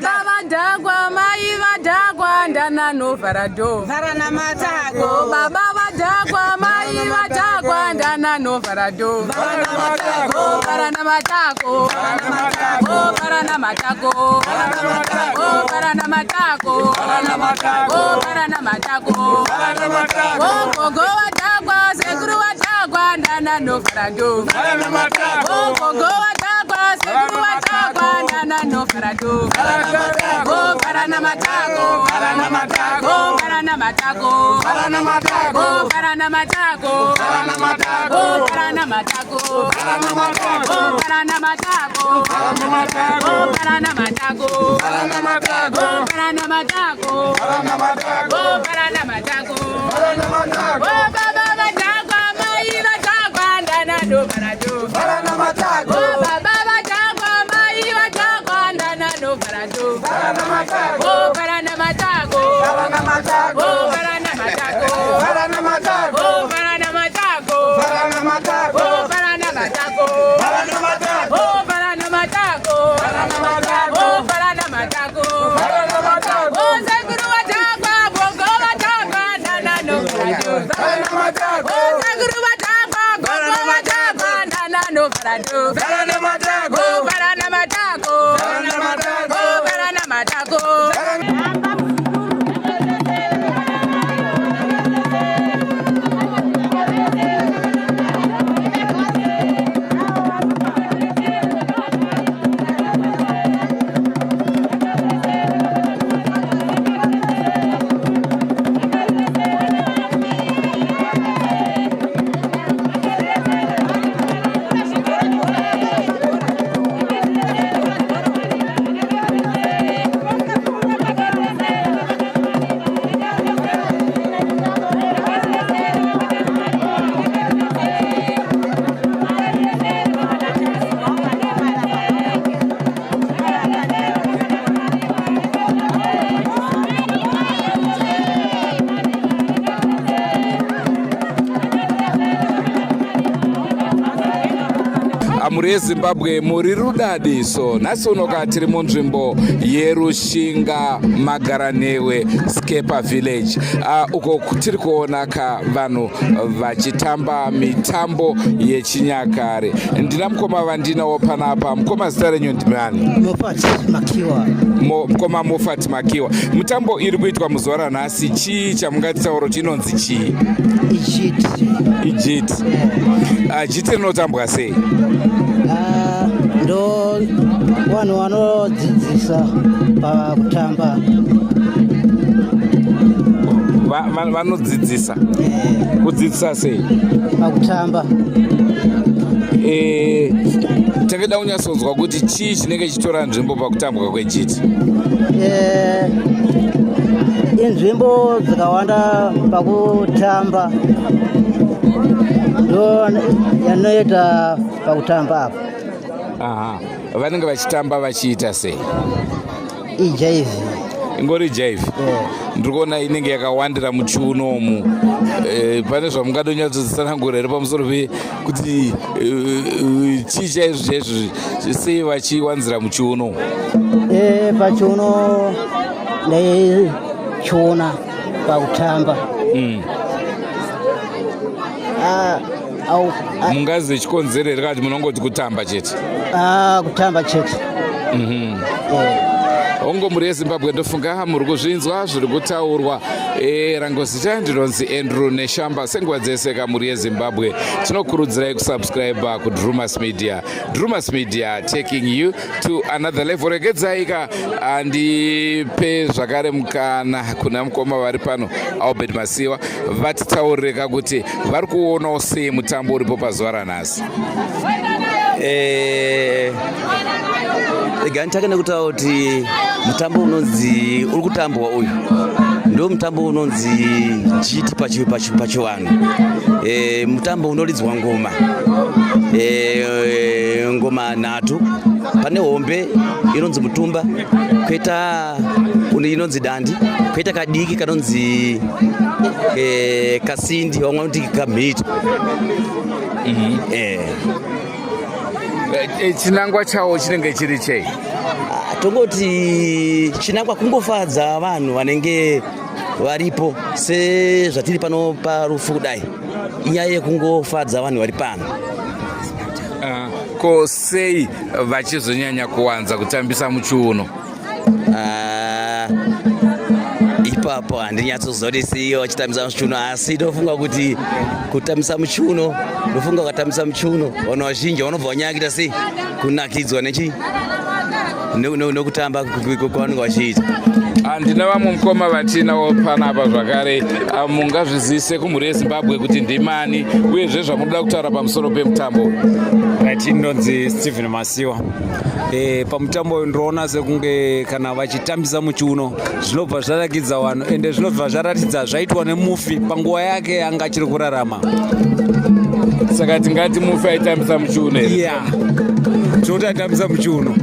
baba vadhagwa mai vadhagwa ndana novharado Varana matako. baba vadhagwa mai vadhagwa ndana novharado varana matako varana matako varana matako varana matako gogo vadhagwa sekuru vadhagwa ndana novharado gogo vadhagwa sekuru vadhagwa ndana novharado varana matako varana matako varana matako varana matako varana matako varana matako varana matako varana matako varana matako varana matako varana matako varana matako varana matako varana matako varana matako varana matako baba vadhagwa mai vadhagwa ndana novharado varana matako baba vadhagwa mai vadhagwa ndana novharado varana matako varana matako varana matako varana matako varana matako varana matako varana matako varana matako varana matako varana matako varana matako varana matako varana matako sekuru vadhagwa gogo vadhagwa ndana novharado varana matako sekuru vadhagwa gogo vadhagwa ndana novharado varana matako varana matako varana matako varana matako muri Zimbabwe muri rudadiso. Nhasi unoka tiri munzvimbo yeRushinga Magaranewe Skepa Village, uko tiri kuona ka vanhu vachitamba mitambo yechinyakare. Ndina mukoma vandinawo panapa. Mukoma zita renyu ndimani? Mofat Makiwa. Mukoma Mofat Makiwa. Mitambo iri kuitwa muzuva ranhasi chii chamungatitaura chinonzi chii? Ijiti. Jiti rinotambwa sei? Ndo vanhu vanodzidzisa pakutamba. Vanodzidzisa? Kudzidzisa sei? Pakutamba. Takada kunyatsonzwa kuti chii chinenge chitora nzvimbo pakutambwa kwejiti? Inzvimbo dzakawanda pakutamba ndo yanoita pakutamba apo. Aha. Vanenge vachitamba vachiita sei? Ijaivhi. Ingori jaivhi? Ndiri kuona inenge yakawandira muchiuno umu. Pane zvamungadonyatsodzitsanangura here pamusoro pekuti chii chaizvo chaizvo sei vachiwanzira muchiuno? Pachiuno ndaichiona pakutamba. Mungazi chikonzerere kati munongoti kutamba chete? Kutamba chete. Ongo muri yeZimbabwe ndofunga muri kuzvinzwa zviri kutaurwa. Rangozita ndinonzi Andrew Neshamba. Senguva dzese muri yeZimbabwe tinokurudzirai kusubscribe kuDrumas Media. Drumas Media taking you to another level. Regedzaika andipe zvakare mukana kuna mukoma vari pano Albert Masiwa vatitaurire kuti vari kuonawo sei mutambo uripo pazuva ranhasi. Gantaka nekutaura kuti mutambo unonzi uri kutambwa uyu ndo mutambo unonzi jiti pachivanhu. Mutambo unoridzwa ngoma. Ngoma nhatu. Pane hombe inonzi mutumba, koita inonzi dandi, koita kadiki kanonzi kasindi, vamwe vanoti kamhito. Chinangwa chawo chinenge chiri chei? tongoti chinangwa kungofadza vanhu vanenge varipo sezvatiri pano parufu kudai, inyaya yekungofadza vanhu vari pano. Ko sei vachizonyanya kuwanza kutambisa muchiuno? Ipapo handinyatsozodisiyo vachitambisa muchiuno, asi ndofunga kuti kutambisa muchiuno, ndofunga ukatambisa muchiuno vanhu vazhinji vanobva vanyakita sei kunakidzwa nekutamba kwavanenge vachiita. Ndina vamwe mukoma vatinavo panapa zvakare, mungazvizise kumhuri yeZimbabwe kuti ndimani uyezve zvamunoda kutaura pamusoro pemutambo? Ndinonzi Stephen Masiwa. Pamutambo uyu ndinoona sekunge kana vachitambisa muchiuno zvinobva zvarakidza vanhu ende zvinobva zvaratidza zvaitwa nemufi panguva yake anga achiri kurarama. Saka tingati mufi aitambisa muchiuno here? Yeah, tinoti aitambisa muchiuno.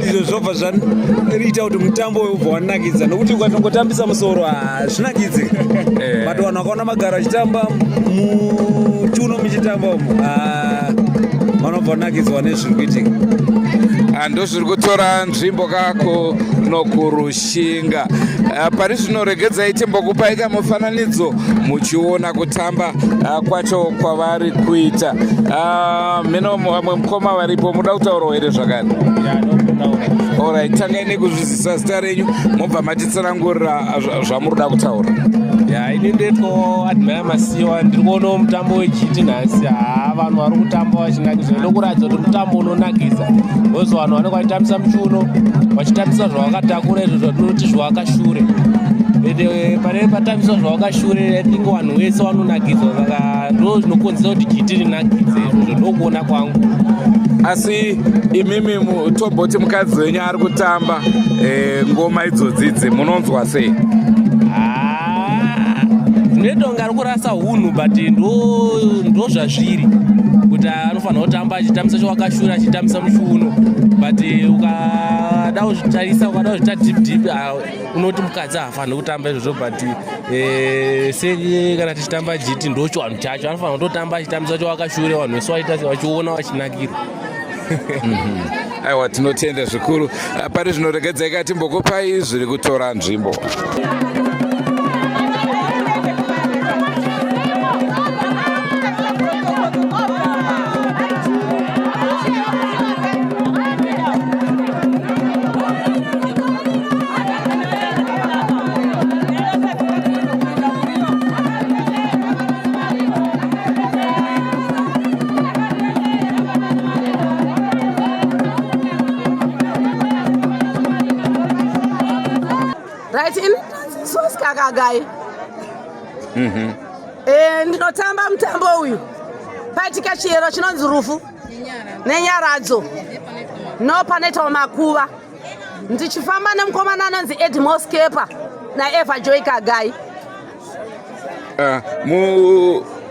Izvo zvobva zvariita kuti mutambo uyu ubva wanakidza, nokuti ukatongotambisa musoro hazvinakidzi. But vanhu vakaona magara achitamba muchiuno muchitamba umu vanobva vanakidzwa nezviri kuitika. Ndozviri kutora nzvimbo kako nokurushinga. Pari zvinoregedzai timbokupai kamufananidzo muchiona kutamba kwacho kwavari kuita. Mino vamwe mukoma varipo muda kutaurawo here zvakare? Alright, tangai nekuzvizisa zita renyu mobva matitsanangurira zvamunoda kutaura. Ini ndetwo Admira Masiwa, ndiri kuonawo mutambo weGT nhasi. Vanhu vari kutamba vachinakidza, ndokuratidza kuti mutambo unonakidza. Vose vanhu vanenge vachitambisa muchiuno vachitambisa zvavakatakura, izvo zvatinoti zvavakashure. Ende panenge patambiswa zvavakashure tinge vanhu vese vanonakidzwa, saka ndo zvinokonzera kuti GT rinakidze. Izvozvo ndokuona kwangu. Asi imimi mutomboti mukadzi wenyu ari kutamba ngoma idzodzidzi munonzwa sei? Ndedonga rikurasa unhu, but ndo zvazviri kuti anofanira kutamba achitambisa chawakashura achitambisa muchiuno, but ukada kuzvitarisa ukada kuzvita deep unoti mukadzi haafaniri kutamba izvozvo, but kana tichitamba GT ndo chivanhu chacho, anofanira kutotamba achitambisa chawakashure, vanhu vese vaita vachiona vachinakira. Aiwa, tinotenda zvikuru. Pari zvinoregedzai katimbokupai zviri kutora nzvimbo. Right in Soska Gagai. Ndinotamba mutambo uyu paitika chiyero chinonzi rufu nenyaradzo nopanoitwa makuva. Ndichifamba nemukomana anonzi Edmos Kepa naEva Joy Kagai.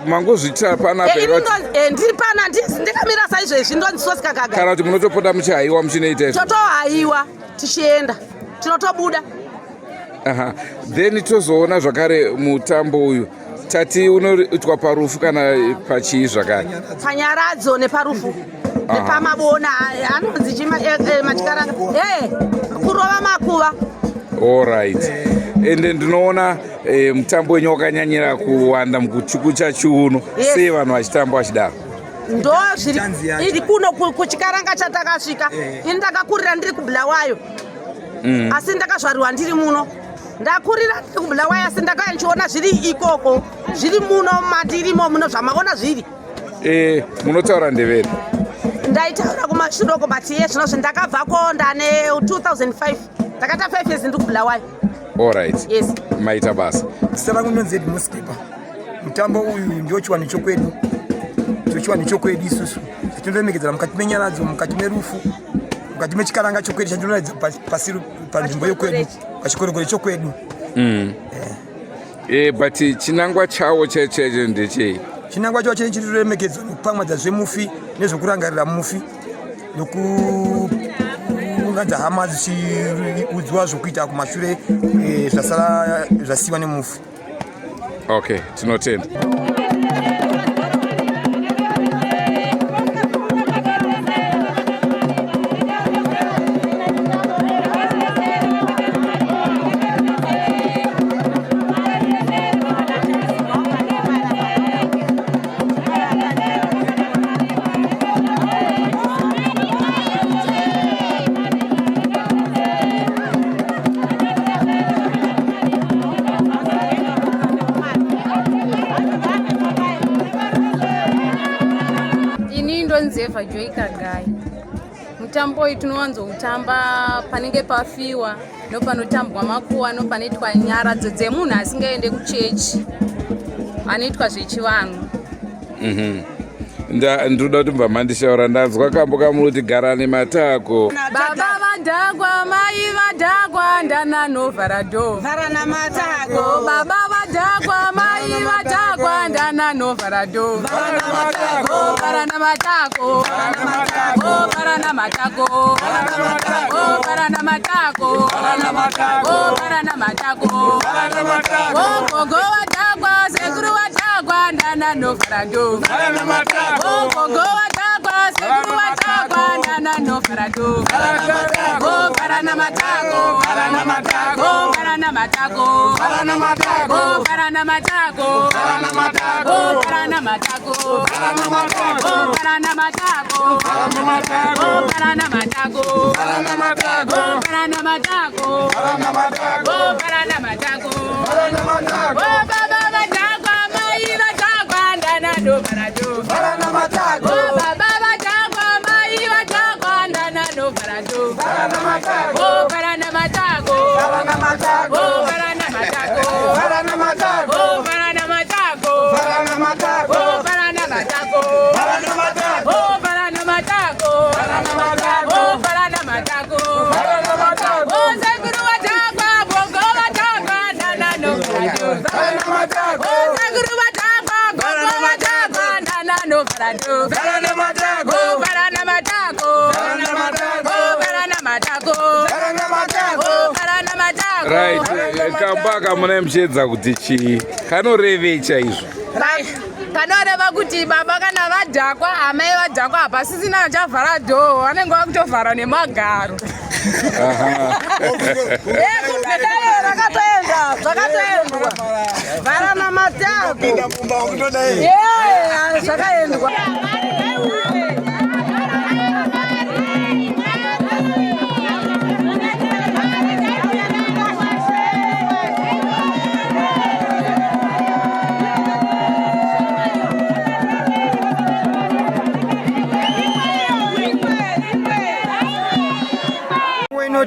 Mangozvita panapa ndiri pana ndikamira saizvezvi ndonzi Soska Gagai. Kana kuti munotopota muchihaiwa muchinoita izvo? Totohaiwa tichienda tinotobuda. Then tozoona zvakare mutambo uyu tati unoitwa parufu kana pachii zvakare? Panyaradzo neparufu nepamabona anonzi machikaranga kurova makuva. Alright. Ende ndinoona mutambo wenyu wakanyanyira kuwanda mukuchukucha chiuno. Sei vanhu vachitamba vachidaro? Ndo iri kuno kuchikaranga chatakasvika. Ini ndakakurira ndiri kuBulawayo, asi ndakazvariwa ndiri muno. Ndakurira ndiri kuBulawayo, asi ndakachiona zviri ikoko, zviri muno matirimo muno zvamaona zviri. Munotaura ndevere? Ndaitaura kumashuroko, but zvinozvi ndakabvako ndane 2005. Ndakaita 5 years ndiri kuBulawayo. Alright. Yes. Maita basa. Zita rangu ndinonzi Edmos Kepa. Mutambo uyu ndio chiwani chokwedu. Chiwani chokwedu isusu. Tinolemekedzera mukati menyaradzo, mukati merufu, mukati mechikaranga chokwedu chandinoratidza pasiri panzvimbo yokwedu, pachikorokoro chokwedu. But chinangwa chawo checheche ndechei? Chinangwa chawo chiri lemekedzwa nokupamwadza zvemufi nezvokurangarira mufi nokuunganidza hama dzichiudzwa zvokuita kumashure zvasara zvasiwa nemufi. Okay, tinotenda. Eva Joy Kagai. Mutambo itunowanzo utamba panenge pafiwa nopanotambwa makuwa nopanoitwa nyara dzemunhu asingaende kuchechi anoitwa zvechivanhu. Ndoda kuti mbva mandishaura ndanzwa kambo kamuti gara nematako. Baba vadhagwa, mai vadhagwa, ndana novhara dho. Vhara namatako. Baba vadhagwa, mai vadhagwa, ndana novhara dho. Vhara namatako. Vhara namatako. Vhara namatako. Vhara namatako. Vhara namatako. Gogo vadhagwa, sekuru vadhagwa, ndana novhara dho. Vhara namatako. Gogo vadhagwa, sekuru vadhagwa, ndana novhara dho. Vhara namatako. Vhara namatako. Vhara namatako. Vhara namatako. Vhara namatako. Vhara namatako. Vhara namatako. Vhara namatako. Vhara namatako. Vhara namatako. Vhara namatako. Vhara namatako. Vhara namatako. Vhara namatako. Vhara namatako. Vhara namatako. Baba vadhagwa, mai vadhagwa, ndana novhara dho. Vhara namatako. Baba vadhagwa, mai vadhagwa, ndana novhara dho. Vhara namatako. Vhara namatako. Vhara namatako. Vhara namatako. Vhara namatako. Vhara namatako. Vhara namatako. Vhara namatako. Vhara namatako. Vhara namatako. Vhara namatako. Vhara namatako. Vhara namatako. Sekuru vadhagwa, gogo vadhagwa, ndana novhara dho. Vhara namatako. Sekuru vadhagwa, gogo vadhagwa, ndana novhara dho. Vhara namatako. Vhara namatako. Vhara namatako. Vhara namatako. Vhara namatako. Vhara namatako. Right, kambaka muna mchedza kuti chii kanorevei chaizvo? Kanoreva kuti baba kana vadhakwa, amai vadhakwa hapasisina achavhara dho, vanenge vakutovhara nemagaro. Rakatoenda, zvakatoendwa. Vhara namatako. Zvakaendwa.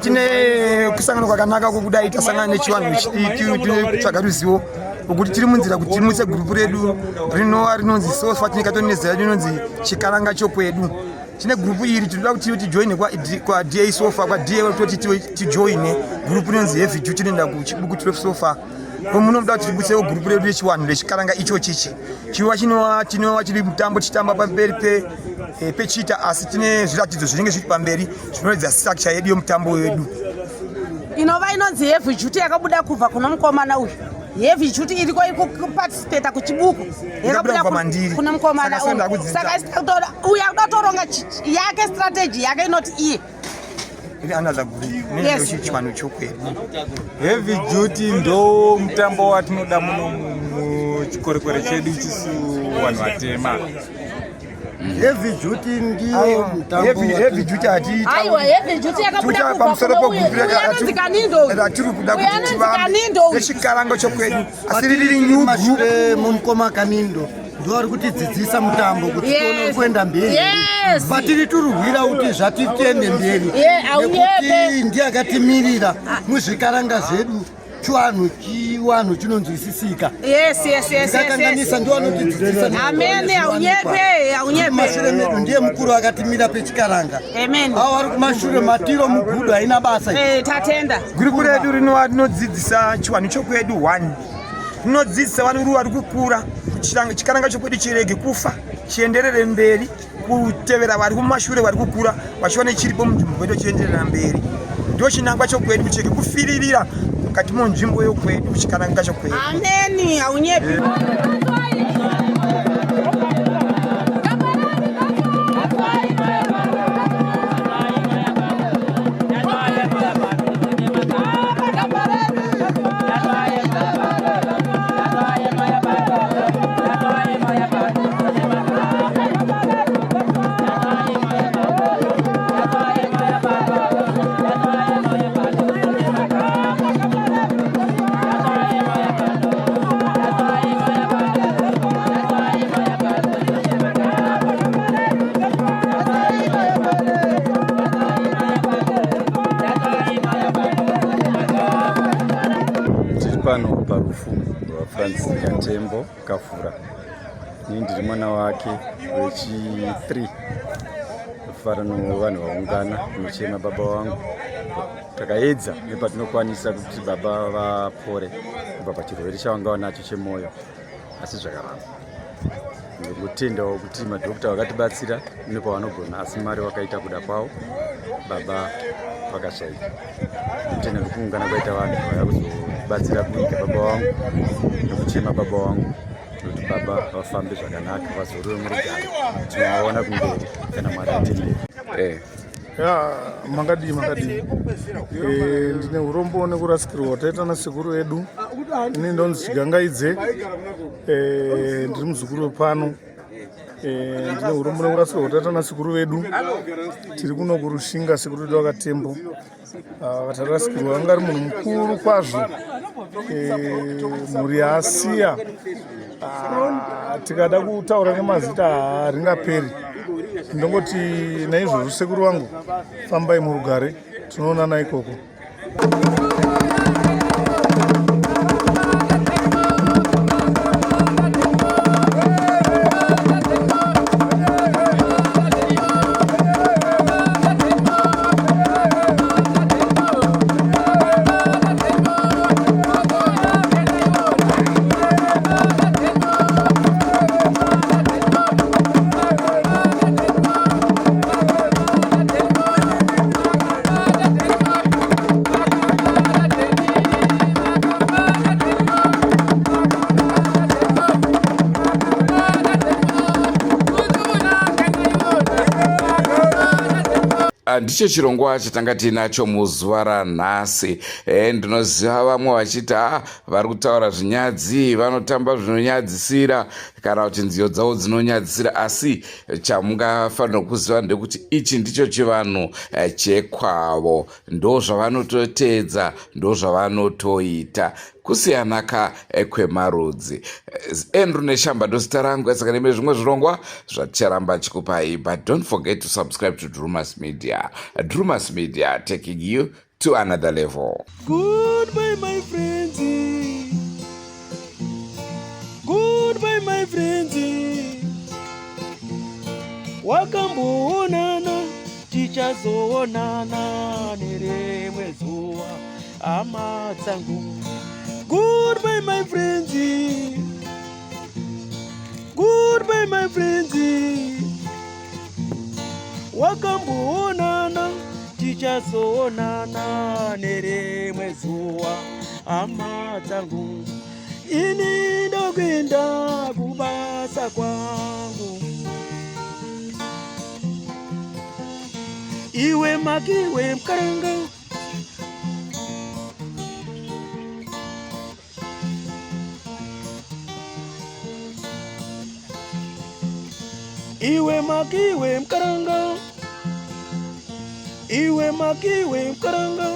Tine kusangana kwakanaka kwekudai tasangana nechivanhu tinotsvaga ruzivo ukuti tiri munzira kuti timutse gurupu redu rinova rinonzi sofa tinenge tonezera rinonzi chikaranga chokwedu. Tine gurupu iri tinoda kuti tijoine kwada sofa kwada toti tijoine gurupu rinonzi heavy duty tinoenda kuchibuku 12 sofa. Munoda kuti tibutsewo gurupu redu rechivanhu rechikaranga icho chichi chinova chiri mutambo chitamba pamberi pechita asi tine zviratidzo zvinenge zviri pamberi zvinoratidza structure yedu yomutambo wedu. Inova inonzi heavy duty yakabuda kubva kuno mukomana uyu. Heavy duty iriko kuparticipate kuchibuku yakabuda kuno mukomana uyu. Saka uya kuda kutoronga yake strategy yake inoti iye. Another group ndio chivanhu chokwedu. Heavy duty ndo mutambo watinoda muno muchikorekore chedu chisu vanhu vatema. Heavy duty ndio mutambo. Heavy duty ati. Aiwa heavy duty yakabuda kubva kuno uyu. Uyanonzi Kanindo. Tiri kuda kuti tivambe nechikarango chokwedu. Asi riri new group mumukoma Kanindo. Ndori kuti dzidzisa mutambo kuti tione kuenda mberi. Batiri turugwira kuti zvatitende mberi. Nekuti ndiye akatimirira muzvikaranga zvedu chiwanhu chinonzwisisika. Ndakanganisa ndiye anotidzidzisa. Amen. Aunyepe. Mashure medu ndiye mukuru akatimira pechikaranga. Amen. Hao vari kumashure matiro mugudu haina basa. Tatenda. Gurupu redu rinodzidzisa chiwanhu chokwedu 1. Rinodzidzisa vanhu vari kukura chikaranga chokwedu chirege kufa chienderere mberi kutevera vari kumashure vari kukura vachione chiripo munzvimbo kwedu chienderera mberi. Ndio chinangwa chokwedu chirege kufiririra mukati monzvimbo yokwedu chikaranga chokwedu. Amen. Aunyepe. pano parufu rwaFrancis Katembo Kafura. Ndiri mwana wake wechi3. Farano vanhu vaungana kunochema baba vangu. Takaedza nepatinokwanisa kuti baba vapore kubva pachirwere chavanga wanacho chemoyo, asi zvakaramba. Ndikutendawo kuti madhokota vakatibatsira nepavanogona, asi mari wakaita kuda kwavo baba vakashaika. Ndikutenda ndikuungana kwaita vanhu vaya kuzobatsira kunyika baba vangu nekuchema baba vangu kuti baba vafambe zvakanaka, vazoriwe murugare, tinovaona kumberi kana Mwari atendera. Makadii ndine urombo nekurasikirwa taita nasekuru edu. Ini ndonzi Chigangaidze, ndiri muzukuru pano. Ndine urombo nekurasikirwa taita nasekuru vedu. Tiri kuno kurushinga sekuru vedu Katembo. Vatarasikirwa vanga ari munhu mukuru kwazvo, mhuri yaasiya. Tikada kutaura nemazita haringaperi. Ndongoti naizvozvo sekuru vangu, fambai murugare, tinoonana ikoko. Ndicho chirongwa chatanga tinacho muzuva ranhasi. Ndinoziva vamwe vachiti vari kutaura zvinyadzi, vanotamba zvinonyadzisira kana kuti nziyo dzavo dzinonyadzisira, asi chamungafanira kuziva ndekuti ichi ndicho chivanhu chekwavo, ndo zvavanototeedza, ndo zvavanotoita, kusiyanaka kwemarudzi. Andrew Neshamba ndozita rangu, saka neme zvimwe zvirongwa zvaticharamba chikupai, but don't forget to subscribe to Drumas Media. Drumas Media, taking you to another level. Goodbye my friends, goodbye my friends, wakamboonana tichazoonana nerimwe zuva, hama dzangu. Goodbye my friends, goodbye my friends, wakamboonana tichazoonana nerimwe zuva, hama dzangu. Ini ndokwenda kubasa kwangu, iwe makiwe mkaranga. Iwe makiwe mkaranga, iwe makiwe mkaranga.